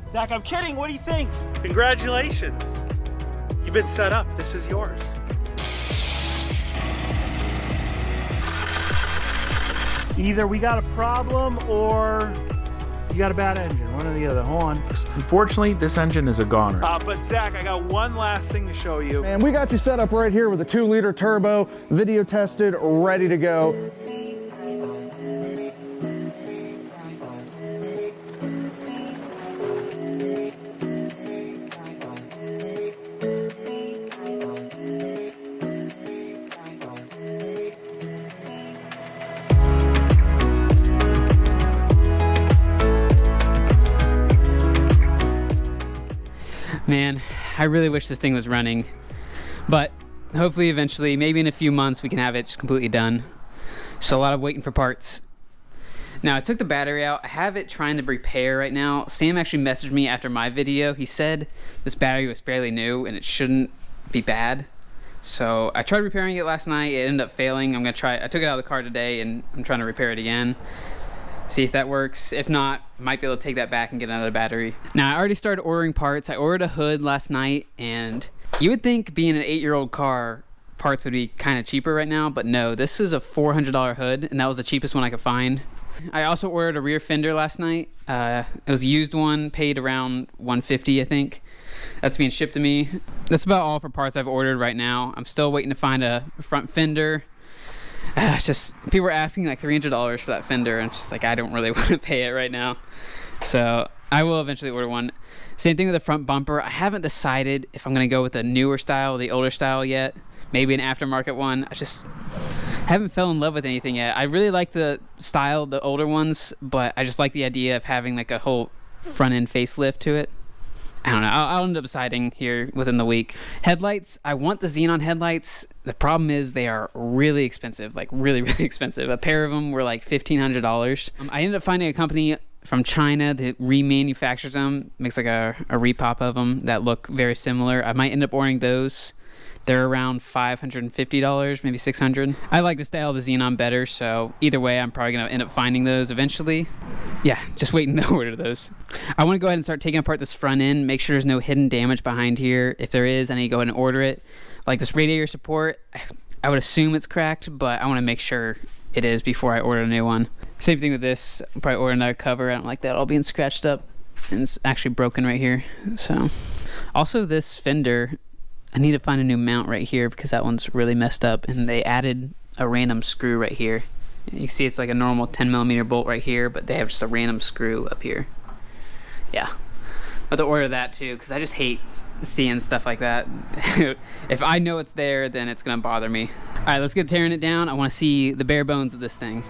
Zach, I'm kidding. What do you think? Congratulations. You've been set up. This is yours. Either we got a problem or you got a bad engine. One or the other. Hold on. Unfortunately, this engine is a goner. But Zach, I got one last thing to show you. And we got you set up right here with a 2-liter turbo, video tested, ready to go. Man, I really wish this thing was running, but hopefully eventually, maybe in a few months, we can have it just completely done. So a lot of waiting for parts. Now, I took the battery out. I have it trying to repair right now. Sam actually messaged me after my video. He said this battery was fairly new and it shouldn't be bad. So I tried repairing it last night. It ended up failing. I took it out of the car today and I'm trying to repair it again. See if that works. If not, might be able to take that back and get another battery. Now, I already started ordering parts. I ordered a hood last night, and you would think being an 8-year-old car, parts would be kind of cheaper right now, but no, this is a $400 hood, and that was the cheapest one I could find. I also ordered a rear fender last night. It was a used one, paid around $150, I think. That's being shipped to me. That's about all for parts I've ordered right now. I'm still waiting to find a front fender. It's just, people are asking like $300 for that fender, and it's just like, I don't really want to pay it right now. So I will eventually order one. Same thing with the front bumper. I haven't decided if I'm going to go with the newer style, the older style yet. Maybe an aftermarket one. I just haven't fell in love with anything yet. I really like the style, the older ones, but I just like the idea of having like a whole front end facelift to it. I don't know. I'll end up deciding here within the week. Headlights. I want the Xenon headlights. The problem is they are really expensive, like really, really expensive. A pair of them were like $1,500. I ended up finding a company from China that remanufactures them, makes like a repop of them that look very similar. I might end up ordering those. They're around $550, maybe $600. I like the style of the Xenon better, so either way, I'm probably going to end up finding those eventually. Yeah, just waiting to order those. I want to go ahead and start taking apart this front end, make sure there's no hidden damage behind here. If there is, I need to go ahead and order it. Like this radiator support, I would assume it's cracked, but I want to make sure it is before I order a new one. Same thing with this. I'll probably order another cover. I don't like that all being scratched up. And it's actually broken right here. So, also this fender, I need to find a new mount right here because that one's really messed up, and they added a random screw right here. You can see it's like a normal 10mm bolt right here, but they have just a random screw up here. Yeah, I'll have to order that too because I just hate seeing stuff like that. If I know it's there, then it's gonna bother me. All right, let's get tearing it down. I want to see the bare bones of this thing.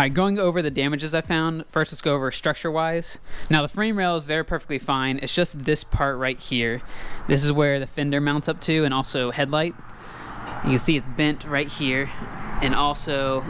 right, going over the damages I found. First, let's go over structure-wise. Now, the frame rails, they're perfectly fine. It's just this part right here. This is where the fender mounts up to, and also headlight. You can see it's bent right here, and also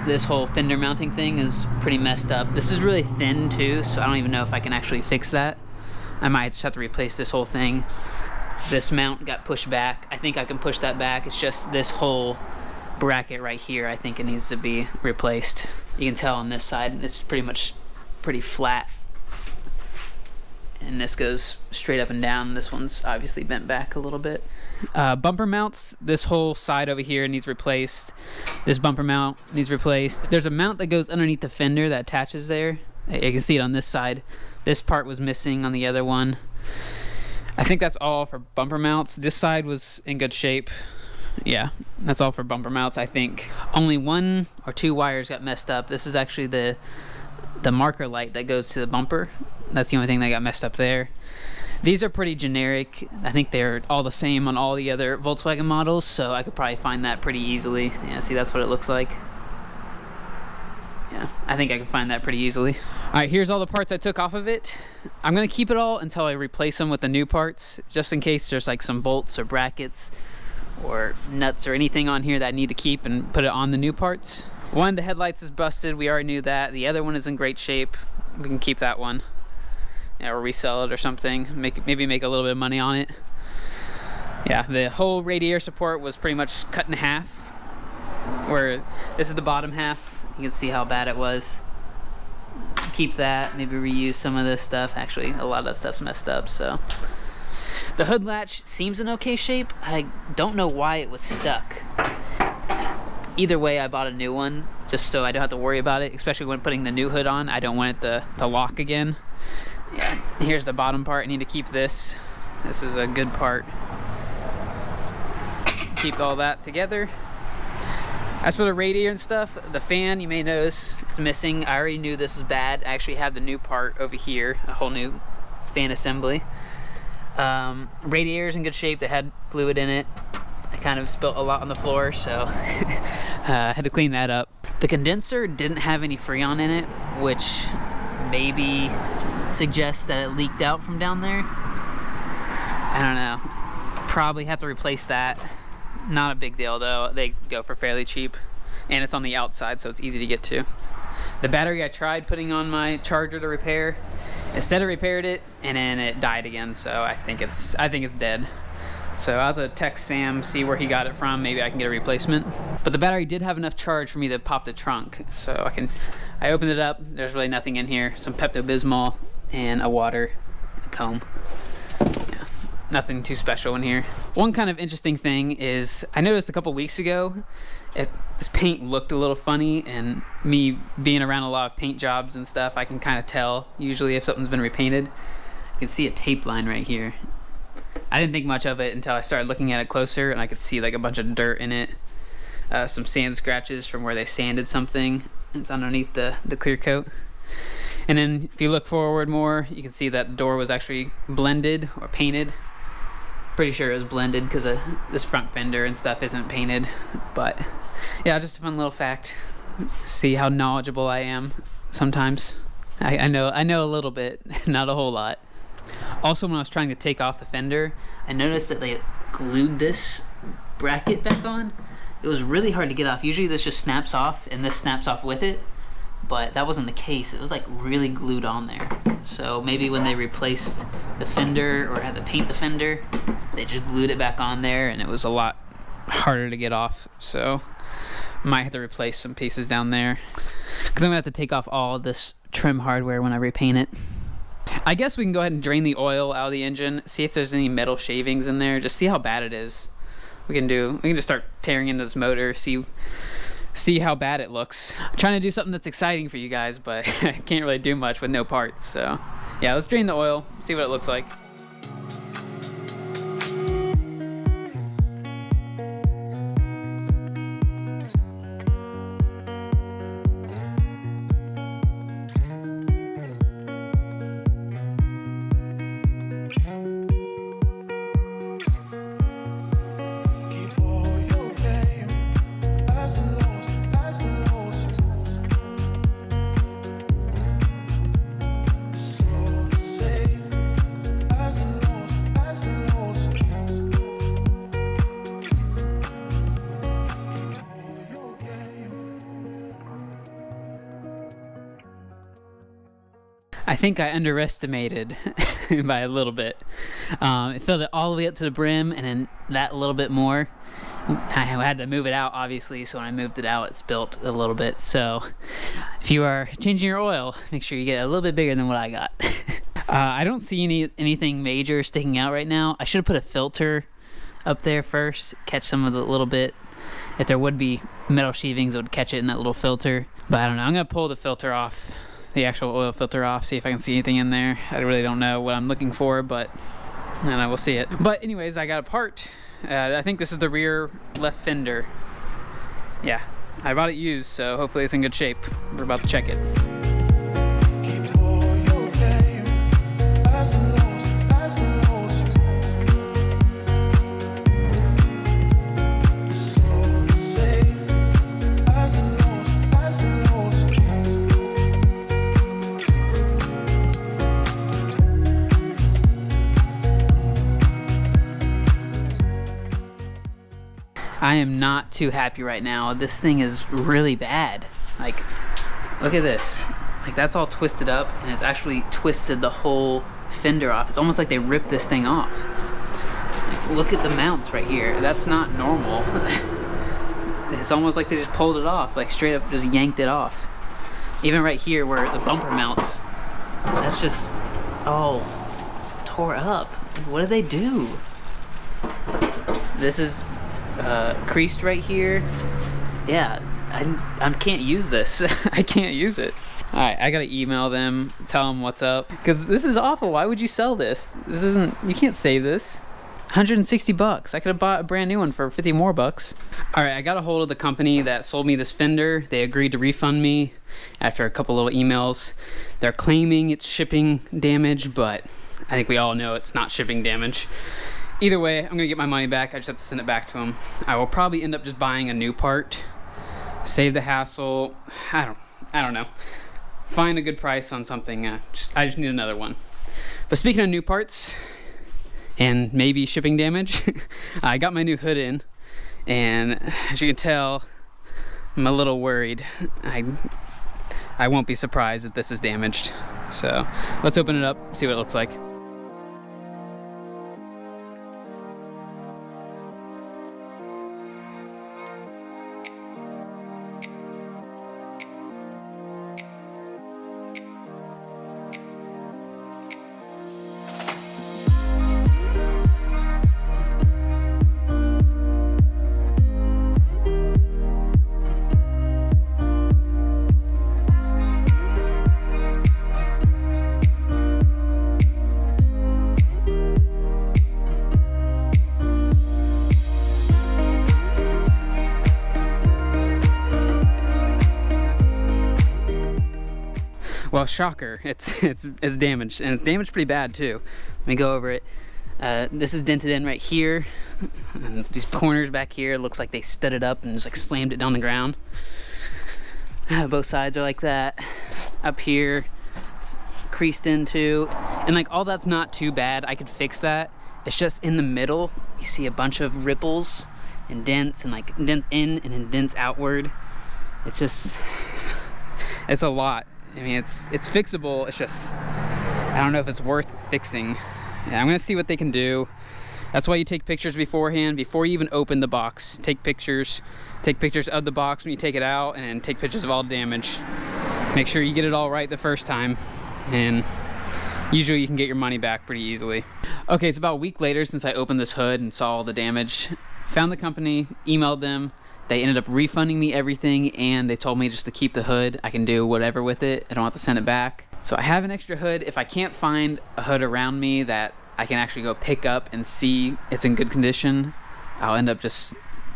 this whole fender mounting thing is pretty messed up. This is really thin too, so I don't even know if I can actually fix that. I might just have to replace this whole thing. This mount got pushed back. I think I can push that back. It's just this whole bracket right here, I think it needs to be replaced. You can tell on this side it's pretty flat, and this goes straight up and down. This one's obviously bent back a little bit. Bumper mounts, this whole side over here needs replaced. This bumper mount needs replaced. There's a mount that goes underneath the fender that attaches there. You can see it on this side. This part was missing on the other one. I think that's all for bumper mounts. This side was in good shape. Yeah, that's all for bumper mounts, I think. Only 1 or 2 wires got messed up. This is actually the marker light that goes to the bumper. That's the only thing that got messed up there. These are pretty generic. I think they're all the same on all the other Volkswagen models, so I could probably find that pretty easily. Yeah, see, that's what it looks like. Yeah, I think I can find that pretty easily. All right, here's all the parts I took off of it. I'm gonna keep it all until I replace them with the new parts, just in case there's like some bolts or brackets or nuts or anything on here that I need to keep and put it on the new parts. One, the headlights is busted. We already knew that. The other one is in great shape. We can keep that one. Yeah, or resell it or something. Maybe make a little bit of money on it. Yeah, the whole radiator support was pretty much cut in half. Where this is the bottom half. You can see how bad it was. Keep that. Maybe reuse some of this stuff. Actually, a lot of that stuff's messed up, so. The hood latch seems in okay shape. I don't know why it was stuck. Either way, I bought a new one just so I don't have to worry about it, especially when putting the new hood on. I don't want it to lock again. Yeah, here's the bottom part. I need to keep this. This is a good part. Keep all that together. As for the radiator and stuff, the fan, you may notice it's missing. I already knew this was bad. I actually have the new part over here, a whole new fan assembly. Radiator's in good shape. They had fluid in it. I kind of spilt a lot on the floor, so I had to clean that up. The condenser didn't have any Freon in it, which maybe suggests that it leaked out from down there. I don't know. Probably have to replace that. Not a big deal though. They go for fairly cheap, and it's on the outside, so it's easy to get to. The battery I tried putting on my charger to repair. It said it repaired it, and then it died again. So I think it's dead. So I'll have to text Sam, see where he got it from. Maybe I can get a replacement. But the battery did have enough charge for me to pop the trunk. So I opened it up. There's really nothing in here. Some Pepto-Bismol and a water and a comb. Yeah, nothing too special in here. One kind of interesting thing is I noticed a couple weeks ago this paint looked a little funny, and me being around a lot of paint jobs and stuff, I can kind of tell usually if something's been repainted. You can see a tape line right here. I didn't think much of it until I started looking at it closer, and I could see like a bunch of dirt in it. Some sand scratches from where they sanded something. It's underneath the clear coat. And then if you look forward more, you can see that the door was actually blended or painted. Pretty sure it was blended because this front fender and stuff isn't painted. But yeah, just a fun little fact. See how knowledgeable I am sometimes. I know a little bit, not a whole lot. Also, when I was trying to take off the fender, I noticed that they glued this bracket back on. It was really hard to get off. Usually this just snaps off, and this snaps off with it. But that wasn't the case. It was like really glued on there. So maybe when they replaced the fender or had to paint the fender, they just glued it back on there, and it was a lot harder to get off. So might have to replace some pieces down there, because I'm gonna have to take off all this trim hardware when I repaint it. I guess we can go ahead and drain the oil out of the engine, see if there's any metal shavings in there, just see how bad it is. We can just start tearing into this motor, see how bad it looks. I'm trying to do something that's exciting for you guys, but I can't really do much with no parts. So yeah, let's drain the oil, see what it looks like. I think I underestimated by a little bit. It filled it all the way up to the brim, and then that a little bit more. I had to move it out, obviously, so when I moved it out, it spilt a little bit. So if you are changing your oil, make sure you get a little bit bigger than what I got. I don't see anything major sticking out right now. I should have put a filter up there first, catch some of the little bit. If there would be metal sheathings, it would catch it in that little filter. But I don't know. I'm going to pull the filter off, the actual oil filter off, see if I can see anything in there. I really don't know what I'm looking for, but I don't know, we'll see it. But anyways, I got a part. I think this is the rear left fender. Yeah, I bought it used, so hopefully it's in good shape. We're about to check it. I am not too happy right now. This thing is really bad. Like, look at this. Like, that's all twisted up, and it's actually twisted the whole fender off. It's almost like they ripped this thing off. Like, look at the mounts right here. That's not normal. It's almost like they just pulled it off, like straight up just yanked it off. Even right here where the bumper mounts, that's just all tore up. What did they do? This is creased right here. Yeah, I can't use this. I can't use it. All right, I gotta email them, tell them what's up, because this is awful. Why would you sell this? This isn't, you can't save this. 160 bucks. I could have bought a brand new one for 50 more bucks. All right, I got a hold of the company that sold me this fender. They agreed to refund me after a couple little emails. They're claiming it's shipping damage, but I think we all know it's not shipping damage. Either way, I'm gonna get my money back. I just have to send it back to them. I will probably end up just buying a new part, save the hassle. I don't know. Find a good price on something. I just need another one. But speaking of new parts and maybe shipping damage, I got my new hood in, and as you can tell, I'm a little worried. I won't be surprised if this is damaged. So let's open it up, see what it looks like. Well, shocker, it's damaged, and it's damaged pretty bad too. Let me go over it. This is dented in right here, and these corners back here looks like they studded up and just like slammed it down the ground. Both sides are like that. Up here, it's creased into, and like all that's not too bad. I could fix that. It's just in the middle, you see a bunch of ripples and dents, and like dents in and then dents outward. It's just, it's a lot. I mean, it's fixable. It's just, I don't know if it's worth fixing. Yeah, I'm gonna see what they can do. That's why you take pictures beforehand, before you even open the box. Take pictures of the box when you take it out, and then take pictures of all damage. Make sure you get it all right the first time, and usually you can get your money back pretty easily. Okay, it's about a week later since I opened this hood and saw all the damage. Found the company, emailed them. They ended up refunding me everything, and they told me just to keep the hood. I can do whatever with it. I don't have to send it back. So I have an extra hood. If I can't find a hood around me that I can actually go pick up and see it's in good condition, I'll end up just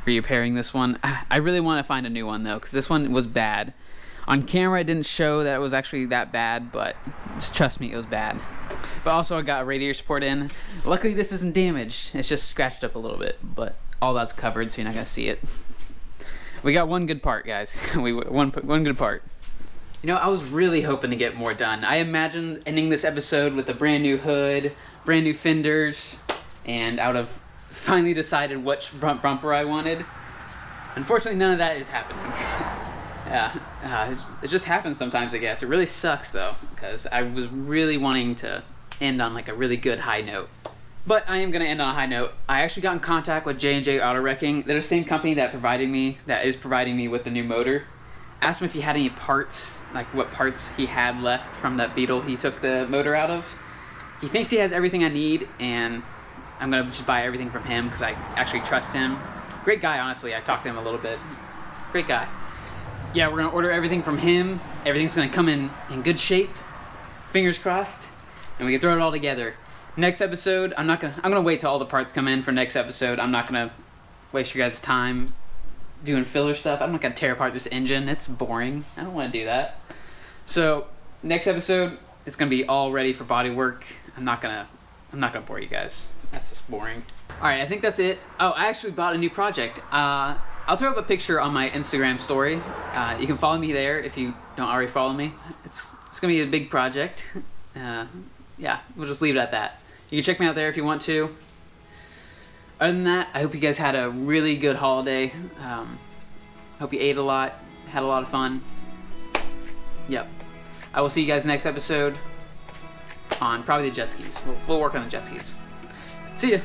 repairing this one. I really want to find a new one though, because this one was bad. On camera it didn't show that it was actually that bad, but just trust me, it was bad. But also I got a radiator support in. Luckily this isn't damaged. It's just scratched up a little bit, but all that's covered, so you're not gonna see it. We got one good part, guys. One good part. You know, I was really hoping to get more done. I imagined ending this episode with a brand new hood, brand new fenders, and I would have finally decided which front bumper I wanted. Unfortunately, none of that is happening. Yeah. It just happens sometimes, I guess. It really sucks though, because I was really wanting to end on like a really good high note. But I am gonna end on a high note. I actually got in contact with JandJAutoWrecking. They're the same company that is providing me with the new motor. Asked him if he had any parts, like what parts he had left from that Beetle he took the motor out of. He thinks he has everything I need, and I'm gonna just buy everything from him because I actually trust him. Great guy, honestly. I talked to him a little bit. Great guy. Yeah, we're gonna order everything from him. Everything's gonna come in good shape. Fingers crossed, and we can throw it all together. Next episode, I'm gonna wait till all the parts come in for next episode. I'm not gonna waste your guys' time doing filler stuff. I'm not gonna tear apart this engine. It's boring. I don't want to do that. So next episode, it's gonna be all ready for body work. I'm not gonna bore you guys. That's just boring. All right, I think that's it. Oh, I actually bought a new project. I'll throw up a picture on my Instagram story. You can follow me there if you don't already follow me. It's gonna be a big project. Yeah, we'll just leave it at that. You can check me out there if you want to. Other than that, I hope you guys had a really good holiday. Hope you ate a lot, had a lot of fun. Yep. I will see you guys next episode on probably the jet skis. We'll work on the jet skis. See ya.